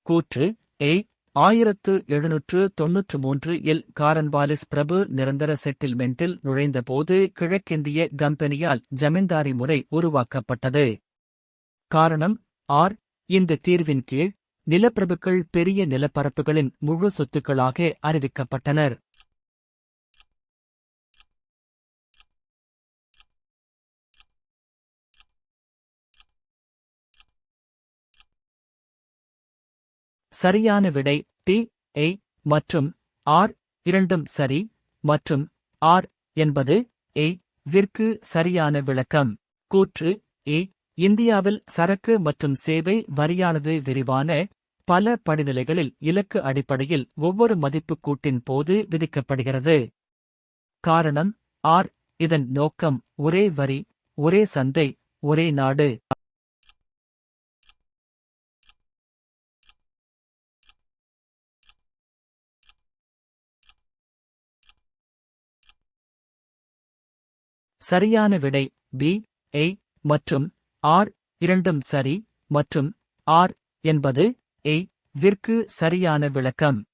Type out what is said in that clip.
கூற்று ஏ 1793 இல் காரன்வாலிஸ் பிரபு நிரந்தர செட்டில்மெண்டில் நுழைந்தபோது கிழக்கிந்திய கம்பெனியால் ஜமீன்தாரி முறை உருவாக்கப்பட்டது. காரணம் ஆர். இந்த தீர்வின் கீழ் நிலப்பிரபுக்கள் பெரிய நிலப்பரப்புகளின் முழு சொத்துக்களாக அறிவிக்கப்பட்டனர். சரியான விடை டி. ஏ மற்றும் ஆர் இரண்டும் சரி மற்றும் ஆர் என்பது ஏ விற்கு சரியான விளக்கம். கூற்று ஏ இந்தியாவில் சரக்கு மற்றும் சேவை வரியானது விரிவான பல படிநிலைகளில் இலக்கு அடிப்படையில் ஒவ்வொரு மதிப்புக் கூட்டின் போது விதிக்கப்படுகிறது. காரணம் ஆர். இதன் நோக்கம் ஒரே வரி, ஒரே சந்தை, ஒரே நாடு. சரியான விடை பி. ஏ மற்றும் ஆர் இரண்டும் சரி மற்றும் ஆர் என்பது ஏ விற்கு சரியான விளக்கம்.